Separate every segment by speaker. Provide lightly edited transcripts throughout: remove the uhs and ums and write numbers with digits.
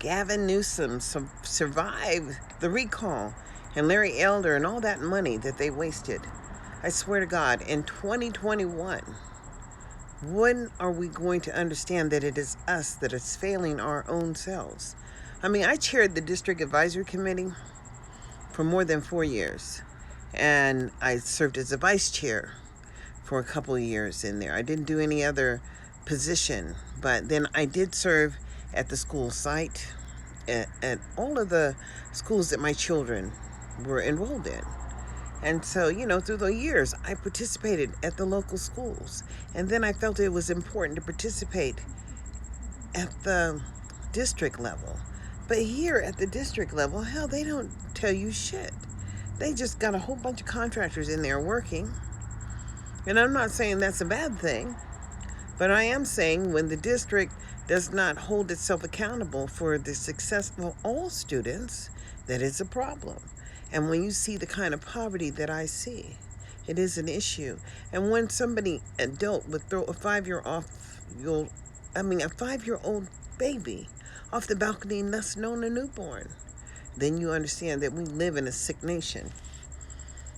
Speaker 1: Gavin Newsom survived the recall, and Larry Elder and all that money that they wasted. I swear to God, in 2021, when are we going to understand that it is us that is failing our own selves? I mean, I chaired the district advisory committee for more than 4 years, and I served as a vice chair for a couple of years in there. I didn't do any other position, but then I did serve at the school site at all of the schools that my children were enrolled in. And so, through the years, I participated at the local schools. And then I felt it was important to participate at the district level. But here at the district level, hell, they don't tell you shit. They just got a whole bunch of contractors in there working. And I'm not saying that's a bad thing, but I am saying when the district does not hold itself accountable for the success of all students, that is a problem. And when you see the kind of poverty that I see, it is an issue. And when somebody adult would throw a 5-year-old baby off the balcony and thus known a newborn, then you understand that we live in a sick nation.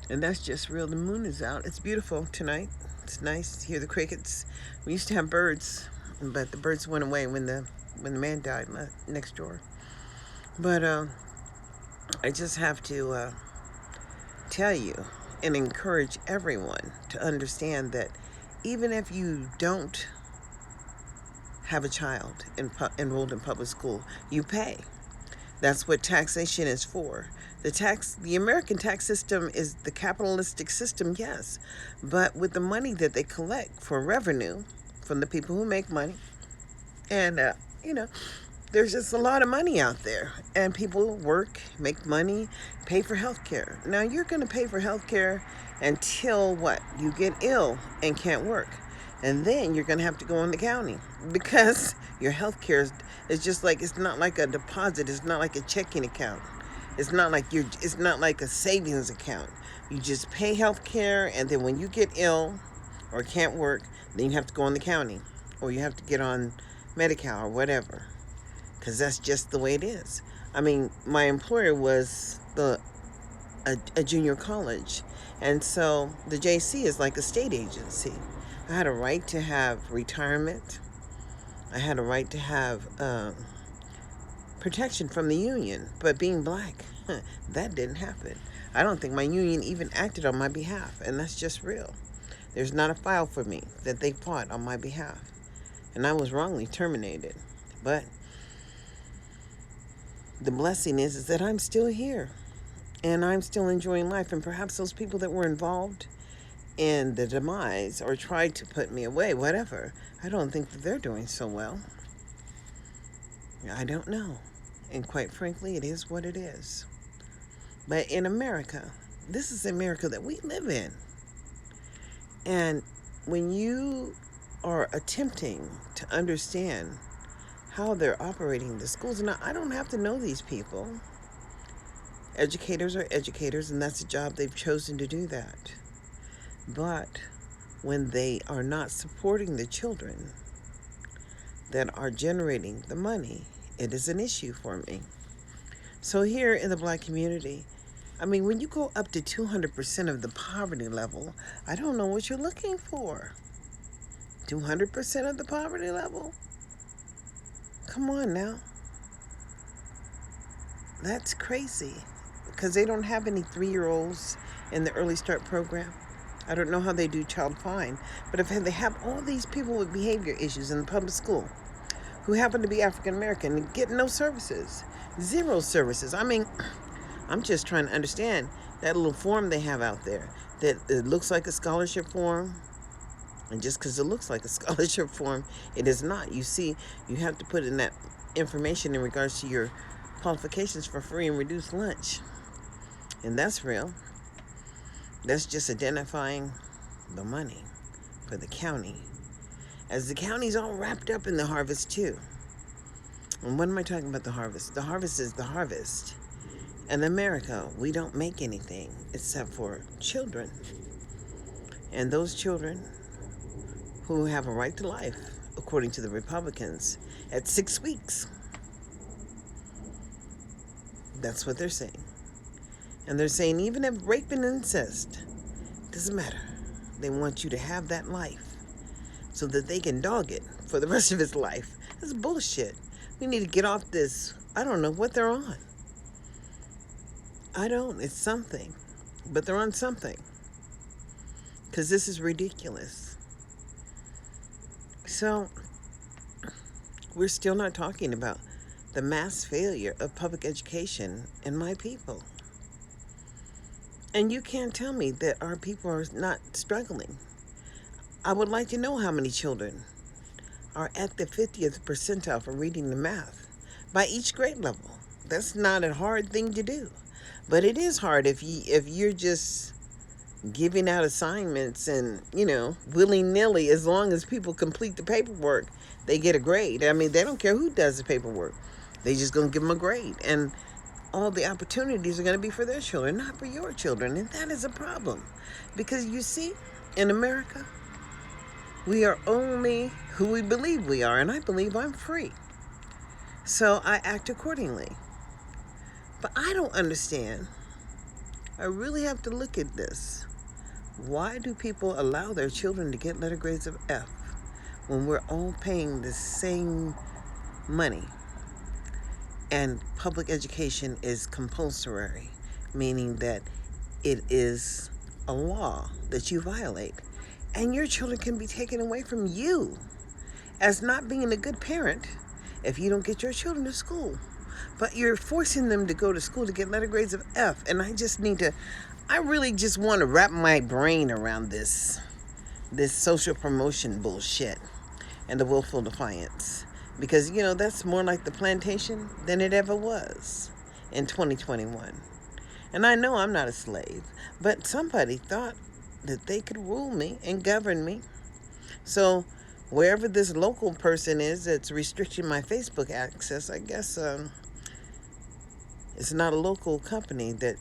Speaker 1: And that's just real. The moon is out. It's beautiful tonight. It's nice to hear the crickets. We used to have birds, but the birds went away when the man died next door. But I just have to tell you and encourage everyone to understand that even if you don't have a child enrolled in public school, you pay. That's what taxation is for. The American tax system is the capitalistic system, yes, but with the money that they collect for revenue from the people who make money, and there's just a lot of money out there, and people work, make money, pay for health care. Now you're going to pay for health care until what? You get ill and can't work. And then you're going to have to go in the county because your health care is just like, it's not like a deposit. It's not like a checking account. It's not like a savings account. You just pay health care, and then when you get ill or can't work, then you have to go in the county, or you have to get on Medi-Cal or whatever, because that's just the way it is. I mean, my employer was a junior college, and so the JC is like a state agency. I had a right to have retirement. I had a right to have protection from the union. But being black, that didn't happen. I don't think my union even acted on my behalf, and that's just real. There's not a file for me that they fought on my behalf, and I was wrongly terminated. But the blessing is that I'm still here, and I'm still enjoying life, and perhaps those people that were involved in the demise or tried to put me away, whatever, I don't think that they're doing so well. I don't know. And quite frankly, it is what it is. But in America, this is America that we live in. And when you are attempting to understand how they're operating the schools, and I don't have to know these people. Educators are educators, and that's a job they've chosen to do that. But when they are not supporting the children that are generating the money, it is an issue for me. So here in the black community, I mean, when you go up to 200% of the poverty level, I don't know what you're looking for. 200% of the poverty level? Come on now. That's crazy. Because they don't have any 3-year-olds in the Early Start program. I don't know how they do child fine, but if they have all these people with behavior issues in the public school who happen to be African American and get no services, 0 services. I mean, I'm just trying to understand that little form they have out there that it looks like a scholarship form, and just because it looks like a scholarship form, it is not. You see, you have to put in that information in regards to your qualifications for free and reduced lunch, and that's real. That's just identifying the money for the county, as the county's all wrapped up in the harvest too. And what am I talking about the harvest? The harvest is the harvest. In America, we don't make anything except for children. And those children who have a right to life, according to the Republicans, at 6 weeks. That's what they're saying. And they're saying even if rape and incest, doesn't matter. They want you to have that life so that they can dog it for the rest of his life. That's bullshit. We need to get off this. I don't know what they're on. I don't. It's something. But they're on something. Because this is ridiculous. So, we're still not talking about the mass failure of public education in my people. And you can't tell me that our people are not struggling. I would like to know how many children are at the 50th percentile for reading the math by each grade level. That's not a hard thing to do. But it is hard if you're just giving out assignments and, willy-nilly. As long as people complete the paperwork, they get a grade. I mean, they don't care who does the paperwork. They just going to give them a grade. And all the opportunities are going to be for their children, not for your children. And that is a problem. Because you see, in America, we are only who we believe we are. And I believe I'm free. So I act accordingly. But I don't understand. I really have to look at this. Why do people allow their children to get letter grades of F when we're all paying the same money? And public education is compulsory, meaning that it is a law that you violate. And your children can be taken away from you as not being a good parent if you don't get your children to school. But you're forcing them to go to school to get letter grades of F. And I really just want to wrap my brain around this social promotion bullshit and the willful defiance. Because, that's more like the plantation than it ever was in 2021. And I know I'm not a slave, but somebody thought that they could rule me and govern me. So wherever this local person is that's restricting my Facebook access, I guess it's not a local company that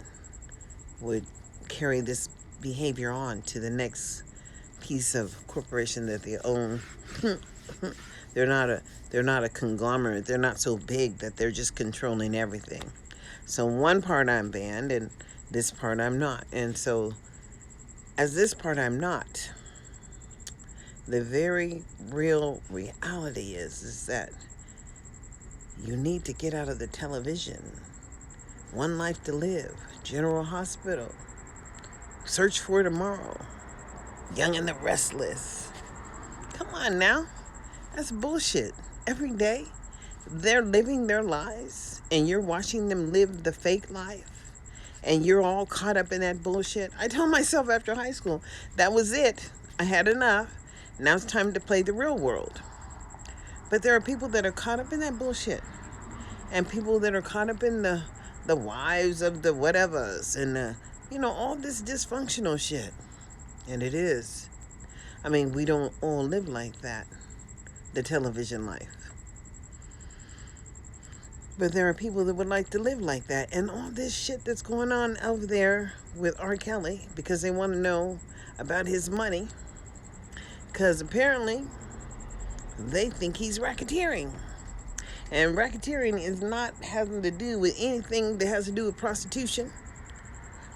Speaker 1: would carry this behavior on to the next piece of corporation that they own. They're not a conglomerate. They're not so big that they're just controlling everything. So one part I'm banned and this part I'm not. And so as this part I'm not, the very real reality is that you need to get out of the television. One Life to Live, General Hospital, Search for Tomorrow, Young and the Restless. Come on now. That's bullshit. Every day, they're living their lives, and you're watching them live the fake life, and you're all caught up in that bullshit. I told myself after high school, that was it. I had enough. Now it's time to play the real world. But there are people that are caught up in that bullshit, and people that are caught up in the wives of the whatevers, and all this dysfunctional shit. And it is. I mean, we don't all live like that. The television life. But there are people that would like to live like that. And all this shit that's going on over there with R. Kelly, because they want to know about his money. Because apparently, they think he's racketeering. And racketeering is not having to do with anything that has to do with prostitution.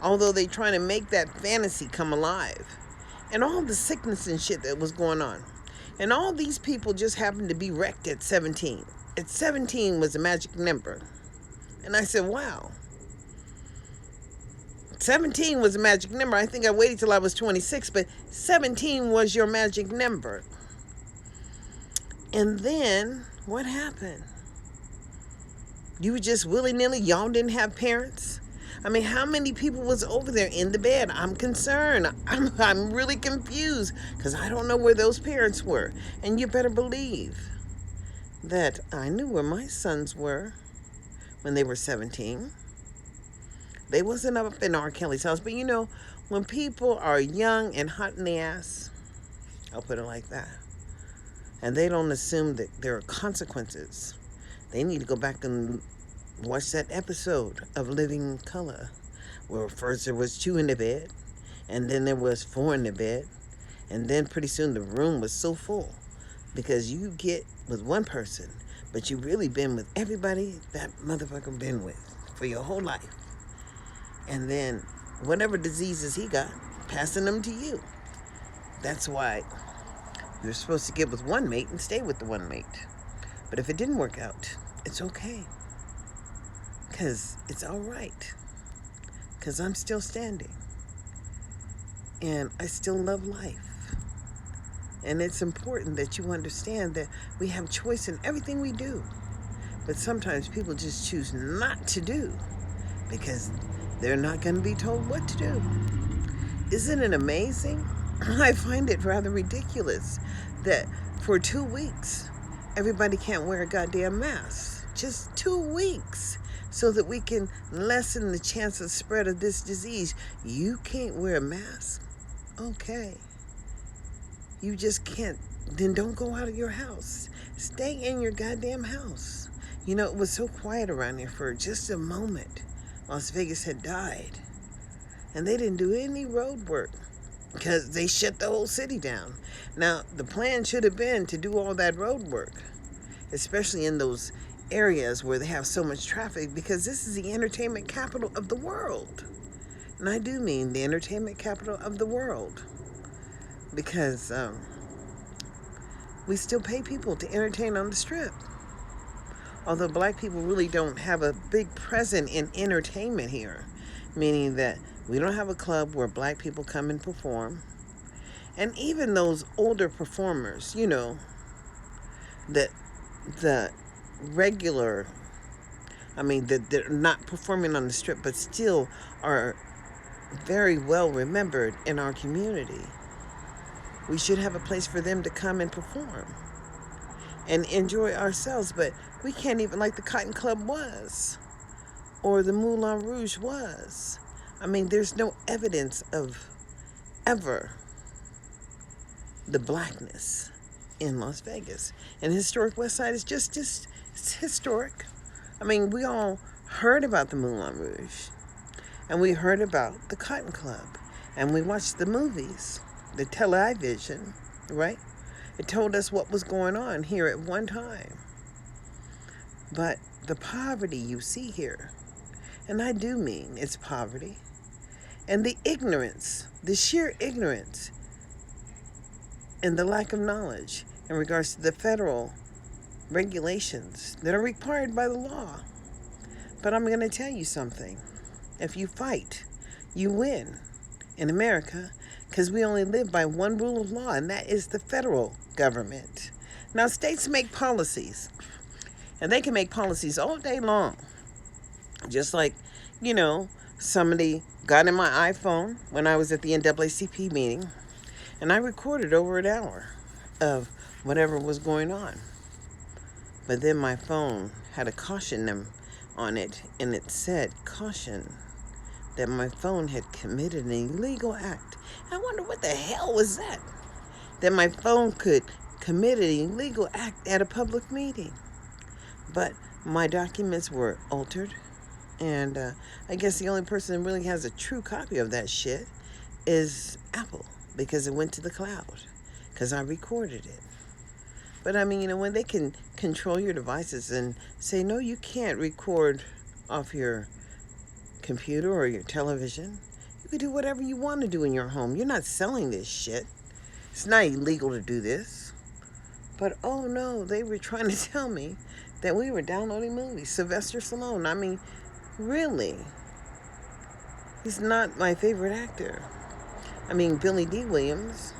Speaker 1: Although they're trying to make that fantasy come alive. And all the sickness and shit that was going on. And all these people just happened to be wrecked at 17. At 17 was a magic number. And I said, wow. 17 was a magic number. I think I waited till I was 26, but 17 was your magic number. And then, what happened? You were just willy-nilly? Y'all didn't have parents? I mean, how many people was over there in the bed? I'm concerned. I'm really confused because I don't know where those parents were. And you better believe that I knew where my sons were when they were 17. They wasn't up in R. Kelly's house. But when people are young and hot in the ass, I'll put it like that, and they don't assume that there are consequences, they need to go back and watch that episode of Living Color, where first there was 2 in the bed, and then there was 4 in the bed, and then pretty soon the room was so full because you get with one person, but you really been with everybody that motherfucker been with for your whole life. And then whatever diseases he got, passing them to you. That's why you're supposed to get with one mate and stay with the one mate. But if it didn't work out, it's okay. Because it's all right. Because I'm still standing. And I still love life. And it's important that you understand that we have choice in everything we do. But sometimes people just choose not to do because they're not going to be told what to do. Isn't it amazing? I find it rather ridiculous that for 2 weeks, everybody can't wear a goddamn mask. Just 2 weeks. So that we can lessen the chance of spread of this disease. You can't wear a mask? Okay. You just can't. Then don't go out of your house. Stay in your goddamn house. You know, it was so quiet around here for just a moment. Las Vegas had died. And they didn't do any road work because they shut the whole city down. Now, the plan should have been to do all that road work, especially in those areas where they have so much traffic, because this is the entertainment capital of the world. And I do mean the entertainment capital of the world. Because we still pay people to entertain on the strip. Although black people really don't have a big presence in entertainment here. Meaning that we don't have a club where black people come and perform. And even those older performers, you know, the regular, they're not performing on the strip, but still are very well remembered in our community. We should have a place for them to come and perform and enjoy ourselves, but we can't even, like the Cotton Club was, or the Moulin Rouge was. There's no evidence of ever the blackness in Las Vegas. And historic West Side is just it's historic. We all heard about the Moulin Rouge, and we heard about the Cotton Club, and we watched the movies. The television, right? It told us what was going on here at one time. But the poverty you see here, and I do mean it's poverty, and the ignorance, the sheer ignorance, and the lack of knowledge in regards to the federal regulations that are required by the law. But I'm going to tell you something. If you fight, you win in America. Because we only live by one rule of law, and that is the federal government. Now, states make policies, and they can make policies all day long. Just like, somebody got in my iPhone when I was at the NAACP meeting, and I recorded over an hour of whatever was going on. But then my phone had a caution them on it, and it said, caution, that my phone had committed an illegal act. I wonder what the hell was that? That my phone could commit an illegal act at a public meeting. But my documents were altered. And I guess the only person that really has a true copy of that shit is Apple. Because it went to the cloud. Because I recorded it. But when they can control your devices and say, no, you can't record off your computer or your television. You can do whatever you want to do in your home. You're not selling this shit. It's not illegal to do this. But oh no, they were trying to tell me that we were downloading movies. Sylvester Stallone, really? He's not my favorite actor. Billy D. Williams,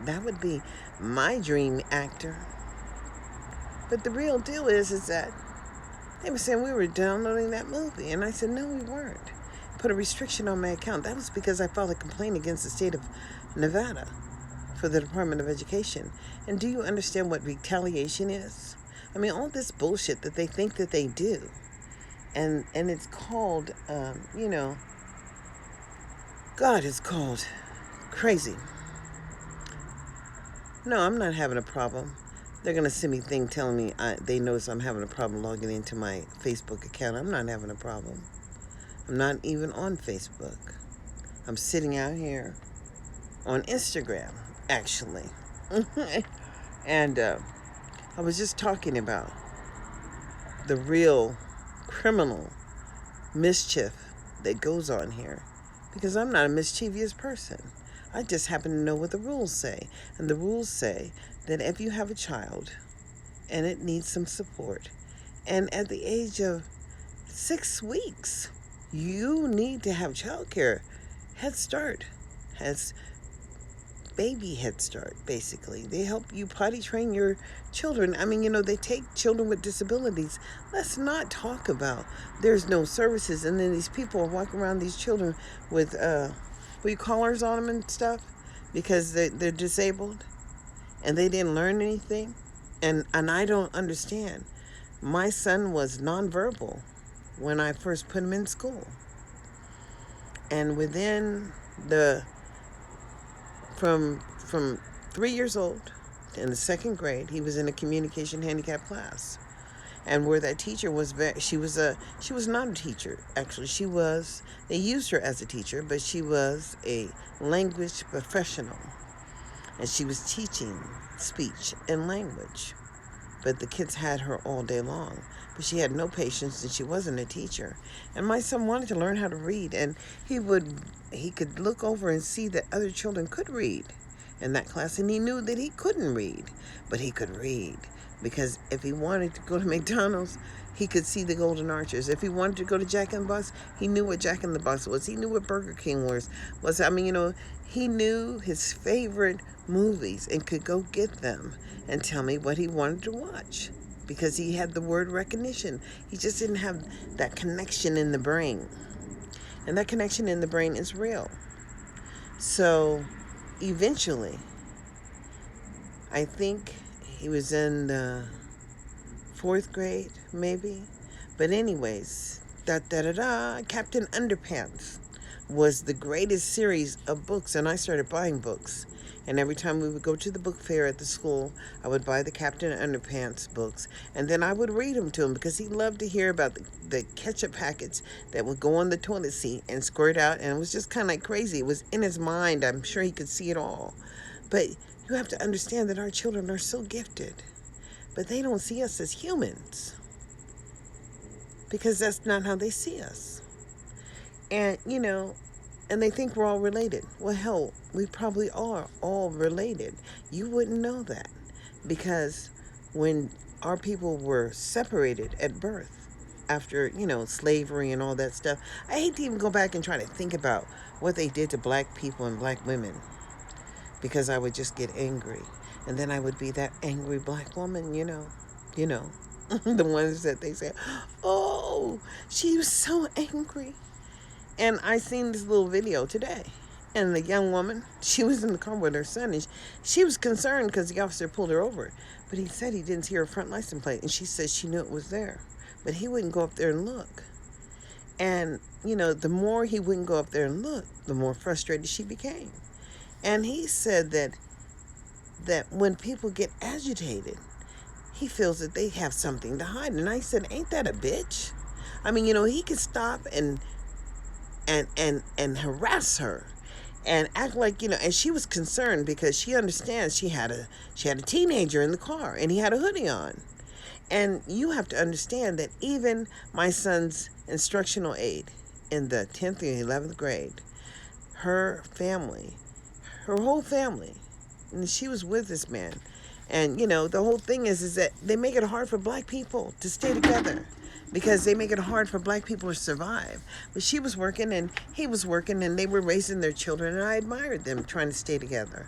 Speaker 1: that would be my dream actor. But the real deal is that they were saying we were downloading that movie. And I said, no, we weren't. Put a restriction on my account. That was because I filed a complaint against the state of Nevada for the Department of Education. And do you understand what retaliation is? All this bullshit that they think that they do. And it's called, God, it's called crazy. No, I'm not having a problem. They're going to send me a thing telling me they notice I'm having a problem logging into my Facebook account. I'm not having a problem. I'm not even on Facebook. I'm sitting out here on Instagram, actually. And I was just talking about the real criminal mischief that goes on here, because I'm not a mischievous person. I just happen to know what the rules say. And the rules say that if you have a child and it needs some support, and at the age of 6 weeks, you need to have childcare. Head Start has baby Head Start, basically. They help you potty train your children. I mean, they take children with disabilities. Let's not talk about there's no services, and then these people are walking around these children with collars on them and stuff because they're disabled and they didn't learn anything. And I don't understand. My son was nonverbal when I first put him in school. And within from 3 years old in the second grade, he was in a communication handicap class. And where that teacher was, she was not a teacher, actually. They used her as a teacher, but she was a language professional. And she was teaching speech and language. But the kids had her all day long. But she had no patience, and she wasn't a teacher. And my son wanted to learn how to read, and he could look over and see that other children could read in that class, and he knew that he couldn't read, but he could read. Because if he wanted to go to McDonald's, he could see the Golden Arches. If he wanted to go to Jack in the Box, he knew what Jack in the Box was. He knew what Burger King was. He knew his favorite movies and could go get them and tell me what he wanted to watch because he had the word recognition. He just didn't have that connection in the brain. And that connection in the brain is real. So eventually, I think he was in the 4th grade, maybe. But anyways, Captain Underpants was the greatest series of books, and I started buying books. And every time we would go to the book fair at the school, I would buy the Captain Underpants books, and then I would read them to him because he loved to hear about the ketchup packets that would go on the toilet seat and squirt out, and it was just kind of like crazy. It was in his mind. I'm sure he could see it all. But you have to understand that our children are so gifted, but they don't see us as humans because that's not how they see us. And, and they think we're all related. Well, hell, we probably are all related. You wouldn't know that because when our people were separated at birth after, slavery and all that stuff, I hate to even go back and try to think about what they did to black people and black women because I would just get angry. And then I would be that angry black woman, the ones that they say, oh, she was so angry. And I seen this little video today. And the young woman, she was in the car with her son, and she was concerned because the officer pulled her over. But he said he didn't see her front license plate, and she said she knew it was there. But he wouldn't go up there and look. And, the more he wouldn't go up there and look, the more frustrated she became. And he said that when people get agitated, he feels that they have something to hide. And I said, ain't that a bitch? I mean, he could stop and harass her and act like, and she was concerned because she understands she had a teenager in the car and he had a hoodie on. And you have to understand that even my son's instructional aide in the 10th and 11th grade, her whole family, and she was with this man. And, the whole thing is that they make it hard for black people to stay together because they make it hard for black people to survive. But she was working and he was working and they were raising their children, and I admired them trying to stay together.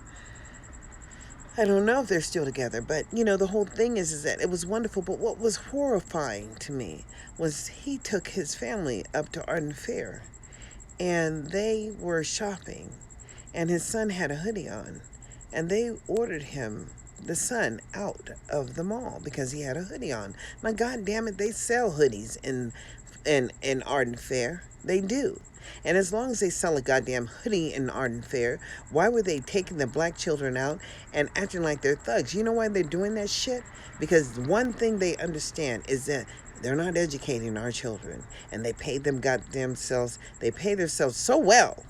Speaker 1: I don't know if they're still together, but, the whole thing is that it was wonderful. But what was horrifying to me was he took his family up to Arden Fair, and they were shopping, and his son had a hoodie on, and they ordered the son out of the mall because he had a hoodie on. Now, God damn it, they sell hoodies in Arden Fair. They do. And as long as they sell a goddamn hoodie in Arden Fair, why were they taking the black children out and acting like they're thugs? You know why they're doing that shit? Because one thing they understand is that they're not educating our children, and they pay themselves so well.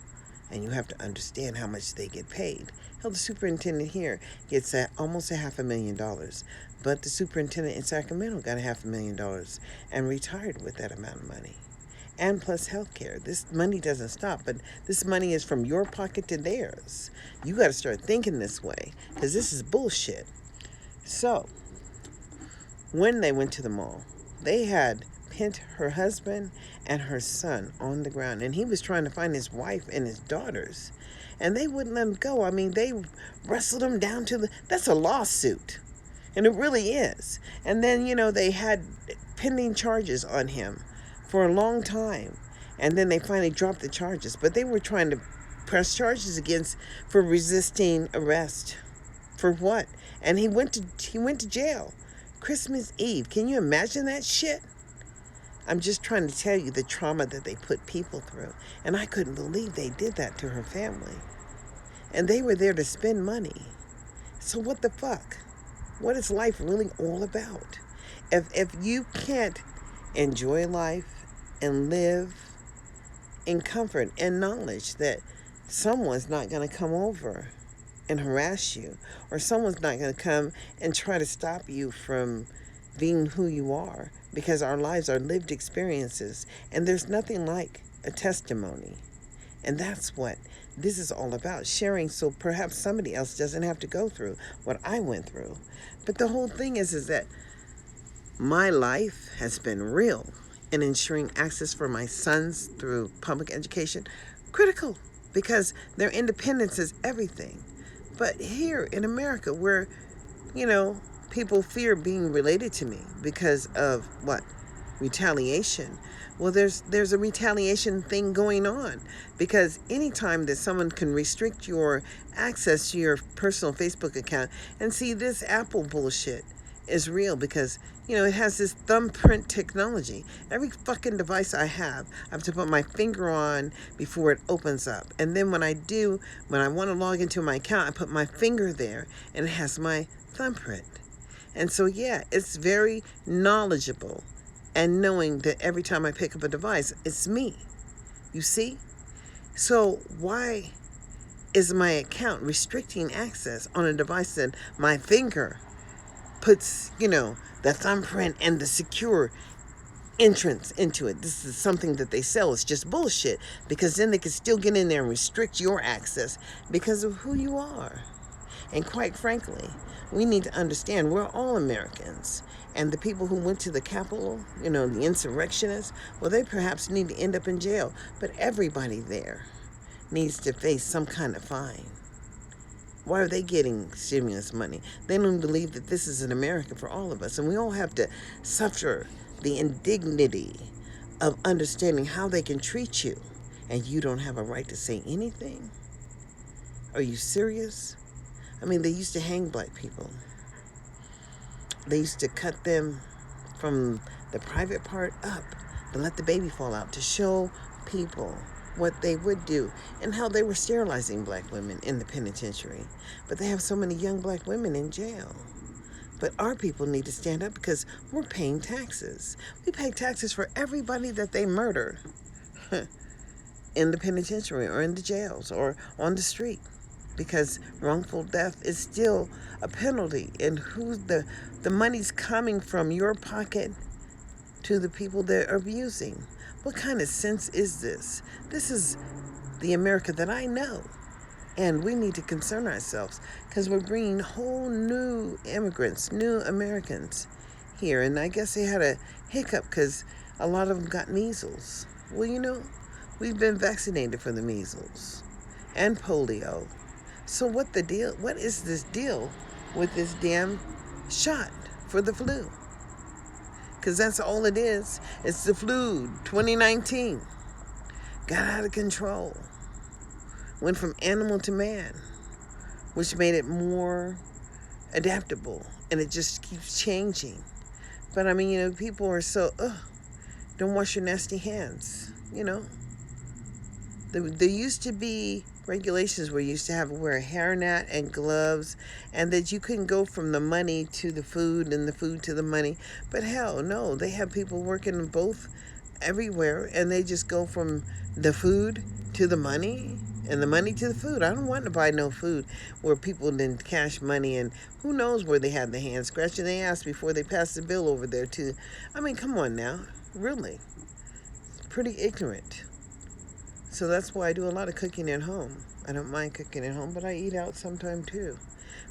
Speaker 1: And you have to understand how much they get paid. Hell, the superintendent here gets almost $500,000. But the superintendent in Sacramento got $500,000 and retired with that amount of money. and plus healthcare. This money doesn't stop, but this money is from your pocket to theirs. You got to start thinking this way because this is bullshit. So, when they went to the mall, they had pinned her husband and her son on the ground, and he was trying to find his wife and his daughters, and they wouldn't let him go. I mean, they wrestled him down to the. That's a lawsuit, and it really is. And then, they had pending charges on him for a long time, and then they finally dropped the charges. But they were trying to press charges against for resisting arrest. For what? And he went to jail. Christmas Eve. Can you imagine that shit? I'm just trying to tell you the trauma that they put people through. And I couldn't believe they did that to her family. And they were there to spend money. So what the fuck? What is life really all about? If you can't enjoy life and live in comfort and knowledge that someone's not going to come over and harass you, or someone's not going to come and try to stop you from being who you are, because our lives are lived experiences, and there's nothing like a testimony. And that's what this is all about, sharing, so perhaps somebody else doesn't have to go through what I went through. But the whole thing is that my life has been real in ensuring access for my sons through public education, critical, because their independence is everything. But here in America, where, people fear being related to me because of what? Retaliation. Well, there's a retaliation thing going on, because anytime that someone can restrict your access to your personal Facebook account, and see, this Apple bullshit is real, because it has this thumbprint technology. Every fucking device I have to put my finger on before it opens up. And then when I want to log into my account, I put my finger there and it has my thumbprint. And so, yeah, it's very knowledgeable, and knowing that every time I pick up a device, it's me. You see? So why is my account restricting access on a device that my finger puts, the thumbprint and the secure entrance into it? This is something that they sell. It's just bullshit, because then they can still get in there and restrict your access because of who you are. And quite frankly, we need to understand we're all Americans. And the people who went to the Capitol, the insurrectionists, well, they perhaps need to end up in jail. But everybody there needs to face some kind of fine. Why are they getting stimulus money? They don't believe that this is an America for all of us. And we all have to suffer the indignity of understanding how they can treat you. And you don't have a right to say anything? Are you serious? I mean, they used to hang black people. They used to cut them from the private part up and let the baby fall out to show people what they would do and how they were sterilizing black women in the penitentiary. But they have so many young black women in jail. But our people need to stand up, because we're paying taxes. We pay taxes for everybody that they murder in the penitentiary or in the jails or on the street, because wrongful death is still a penalty. And who's the money's coming from your pocket to the people that are abusing. What kind of sense is this? This is the America that I know. And we need to concern ourselves, because we're bringing whole new immigrants, new Americans here. And I guess they had a hiccup because a lot of them got measles. Well, we've been vaccinated for the measles and polio. So what is this deal with this damn shot for the flu? Because that's all it is. It's the flu 2019. Got out of control. Went from animal to man, which made it more adaptable. And it just keeps changing. But I mean, people are so, don't wash your nasty hands, There used to be regulations where you used to have to wear a hairnet and gloves, and that you couldn't go from the money to the food and the food to the money. But hell no, they have people working both everywhere, and they just go from the food to the money and the money to the food. I don't want to buy no food where people didn't cash money, and who knows where they had the hand scratching their ass before they passed the bill over there too. I mean, come on now, really. pretty ignorant. So that's why I do a lot of cooking at home. I don't mind cooking at home, but I eat out sometime too.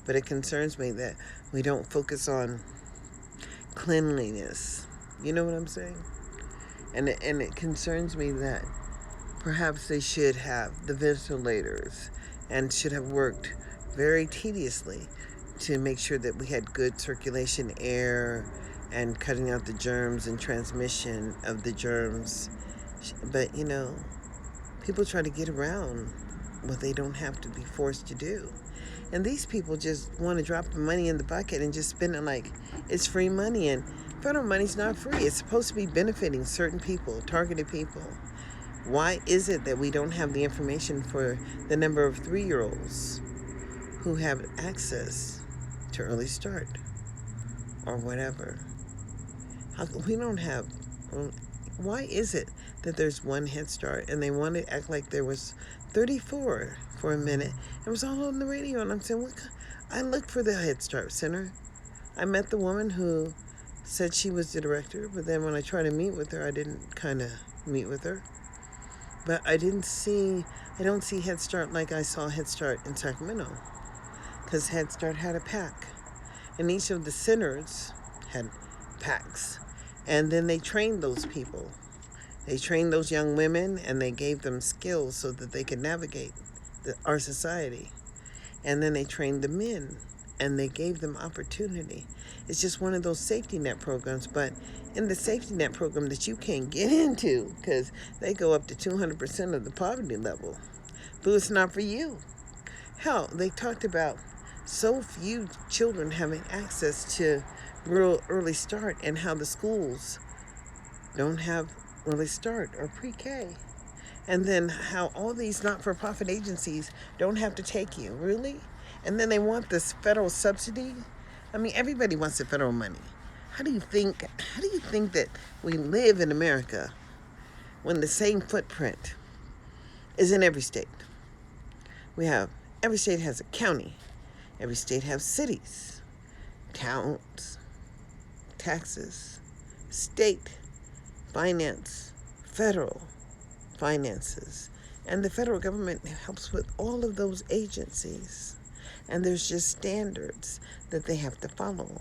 Speaker 1: But it concerns me that we don't focus on cleanliness. You know what I'm saying? And it concerns me that perhaps they should have the ventilators and should have worked very tediously to make sure that we had good circulation air and cutting out the germs and transmission of the germs. But, people try to get around what they don't have to be forced to do. And these people just want to drop the money in the bucket and just spend it like it's free money. And federal money's not free. It's supposed to be benefiting certain people, targeted people. Why is it that we don't have the information for the number of 3-year-olds who have access to early start or whatever? Why is it that there's one Head Start and they want to act like there was 34 for a minute? It was all on the radio, and I'm saying, I looked for the Head Start Center. I met the woman who said she was the director, but then when I tried to meet with her, I didn't kind of meet with her. But I don't see Head Start like I saw Head Start in Sacramento, because Head Start had a pack, and each of the centers had packs, and then they trained those people. They trained those young women, and they gave them skills so that they could navigate our society. And then they trained the men, and they gave them opportunity. It's just one of those safety net programs, but in the safety net program that you can't get into because they go up to 200% of the poverty level. But it's not for you. Hell, they talked about so few children having access to real early start and how the schools don't have early start or pre-K. And then how all these not-for-profit agencies don't have to take you. Really? And then they want this federal subsidy? I mean, everybody wants the federal money. How do you think that we live in America when the same footprint is in every state? Every state has a county. Every state has cities, towns, taxes, state, finance, federal finances. And the federal government helps with all of those agencies. And there's just standards that they have to follow.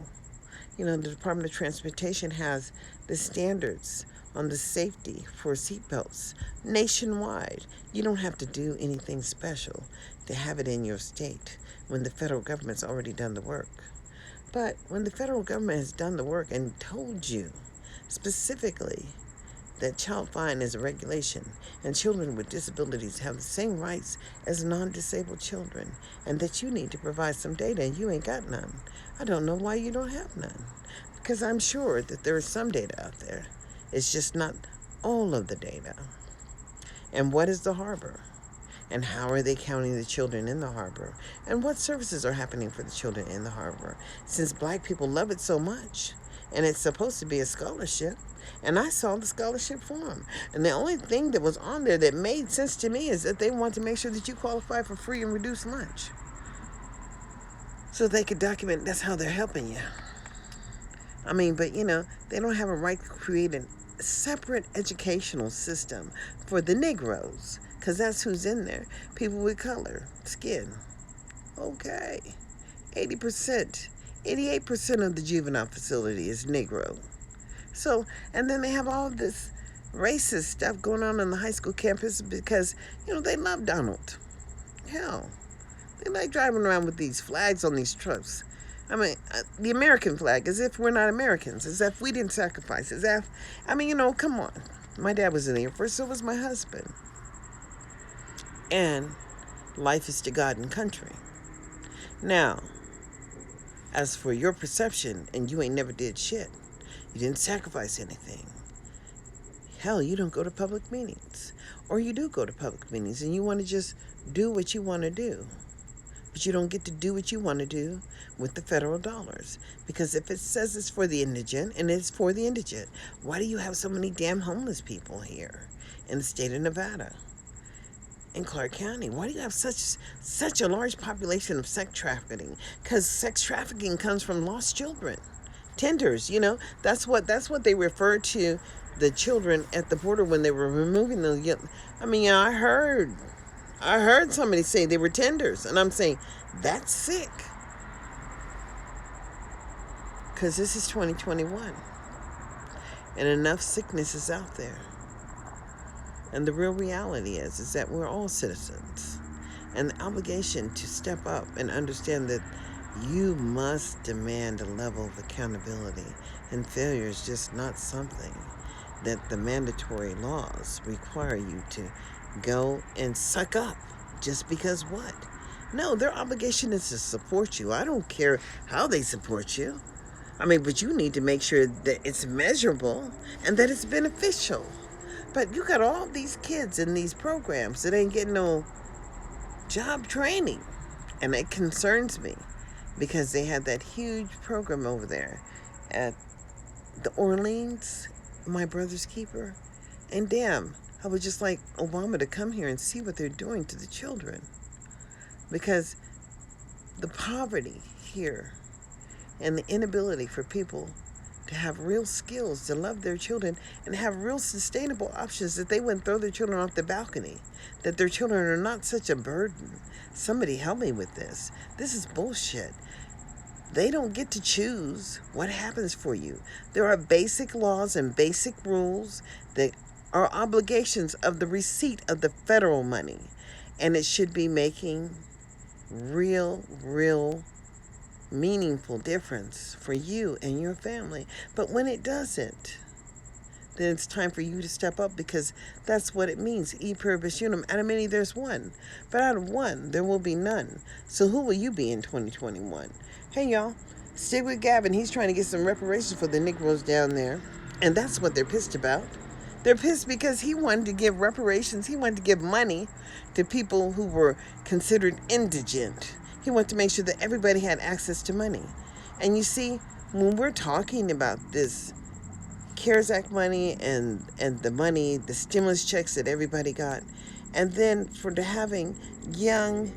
Speaker 1: The Department of Transportation has the standards on the safety for seatbelts nationwide. You don't have to do anything special to have it in your state when the federal government's already done the work. But when the federal government has done the work and told you specifically that child fine is a regulation and children with disabilities have the same rights as non-disabled children, and that you need to provide some data and you ain't got none, I don't know why you don't have none. Because I'm sure that there is some data out there. It's just not all of the data. And what is the harbor? And how are they counting the children in the harbor? And what services are happening for the children in the harbor? Since Black people love it so much, and it's supposed to be a scholarship, and I saw the scholarship form. And the only thing that was on there that made sense to me is that they want to make sure that you qualify for free and reduced lunch. So they could document that's how they're helping you. I mean, but they don't have a right to create a separate educational system for the Negroes, because that's who's in there. People with color, skin. Okay. 80%, 88% of the juvenile facility is Negro. So, and then they have all this racist stuff going on the high school campus because, they love Donald. Hell, they like driving around with these flags on these trucks. I mean, the American flag, as if we're not Americans, as if we didn't sacrifice, come on. My dad was in the Air Force, so was my husband. And life is to God and country. Now, as for your perception, and you ain't never did shit, you didn't sacrifice anything. Hell, you don't go to public meetings. Or you do go to public meetings and you want to just do what you want to do. But you don't get to do what you want to do with the federal dollars. Because if it says it's for the indigent, and it's for the indigent, why do you have so many damn homeless people here in the state of Nevada? In Clark County, why do you have such a large population of sex trafficking? Because sex trafficking comes from lost children. Tenders, that's what they refer to the children at the border when they were removing the. I mean, I heard somebody say they were tenders, and I'm saying that's sick. Because this is 2021, and enough sickness is out there. And the real reality is that we're all citizens, and the obligation to step up and understand that you must demand a level of accountability, and failure is just not something that the mandatory laws require you to go and suck up just because what? No, their obligation is to support you. I don't care how they support you. I mean, but you need to make sure that it's measurable and that it's beneficial. But you got all these kids in these programs that ain't getting no job training. And it concerns me because they had that huge program over there at the Orleans, my brother's keeper. And damn, I would just like Obama to come here and see what they're doing to the children. Because the poverty here and the inability for people to have real skills to love their children and have real sustainable options, that they wouldn't throw their children off the balcony, that their children are not such a burden. Somebody help me with this. This is bullshit. They don't get to choose what happens for you. There are basic laws and basic rules that are obligations of the receipt of the federal money. And it should be making real meaningful difference for you and your family. But when it doesn't, then it's time for you to step up, because that's what it means. E pluribus unum. Out of many, there's one. But out of one, there will be none. So who will you be in 2021? Hey, y'all. Stick with Gavin. He's trying to get some reparations for the Negroes down there. And that's what they're pissed about. They're pissed because he wanted to give reparations. He wanted to give money to people who were considered indigent. He wanted to make sure that everybody had access to money. And you see, when we're talking about this CARES Act money and the money, the stimulus checks that everybody got, and then for having young,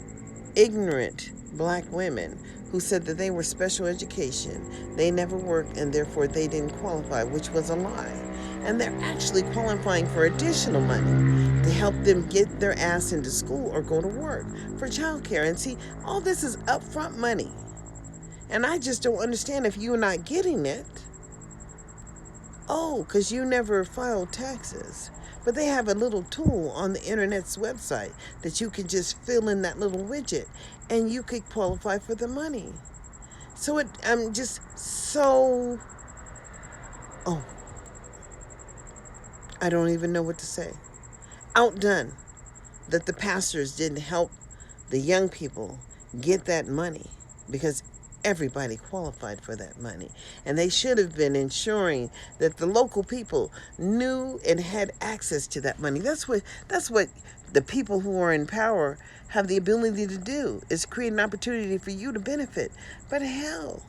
Speaker 1: ignorant black women who said that they were special education, they never worked, and therefore they didn't qualify, which was a lie. And they're actually qualifying for additional money to help them get their ass into school or go to work for childcare. And see, all this is upfront money. And I just don't understand if you're not getting it. Oh, because you never filed taxes. But they have a little tool on the internet's website that you can just fill in that little widget and you could qualify for the money. So I'm just so, I don't even know what to say. Outdone that the pastors didn't help the young people get that money, because everybody qualified for that money. And they should have been ensuring that the local people knew and had access to that money. That's what the people who are in power have the ability to do, is create an opportunity for you to benefit. But hell,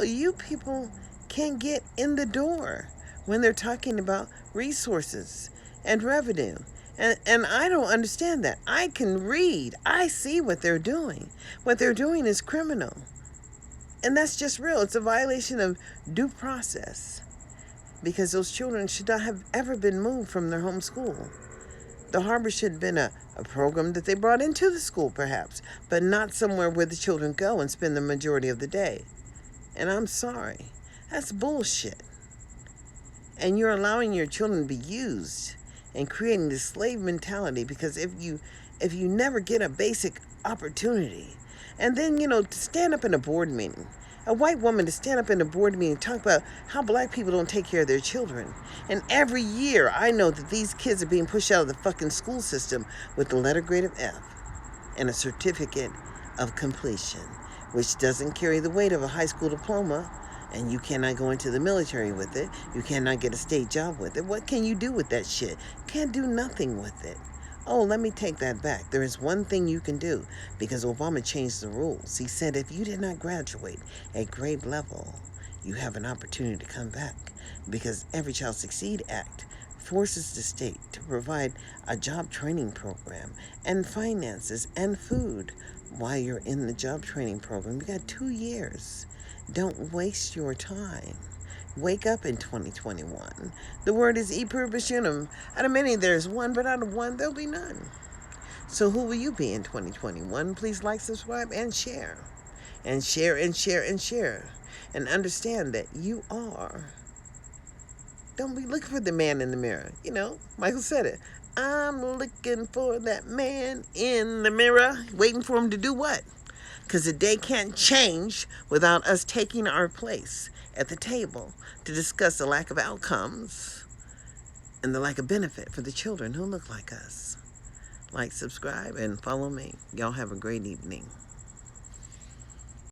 Speaker 1: you people can't get in the door when they're talking about resources and revenue. And I don't understand that. I can read. I see what they're doing. What they're doing is criminal. And that's just real. It's a violation of due process, because those children should not have ever been moved from their home school. The harbor should have been a program that they brought into the school, perhaps, but not somewhere where the children go and spend the majority of the day. And I'm sorry. That's bullshit. And you're allowing your children to be used and creating this slave mentality, because if you never get a basic opportunity, and then, to stand up in a board meeting, a white woman to stand up in a board meeting and talk about how black people don't take care of their children. And every year I know that these kids are being pushed out of the fucking school system with the letter grade of F and a certificate of completion, which doesn't carry the weight of a high school diploma. And you cannot go into the military with it. You cannot get a state job with it. What can you do with that shit? Can't do nothing with it. Oh, let me take that back. There is one thing you can do, because Obama changed the rules. He said if you did not graduate at grade level, you have an opportunity to come back, because Every Child Succeed Act forces the state to provide a job training program and finances and food while you're in the job training program. You got 2 years. Don't waste your time. Wake up in 2021. The word is e pluribus unum. Out of many there's one, but out of one there'll be none. So who will you be in 2021? Please like, subscribe, and share. And share and share and share. And understand that you are. Don't be looking for the man in the mirror. You know, Michael said it. I'm looking for that man in the mirror. Waiting for him to do what? Because the day can't change without us taking our place at the table to discuss the lack of outcomes and the lack of benefit for the children who look like us. Like, subscribe, and follow me. Y'all have a great evening.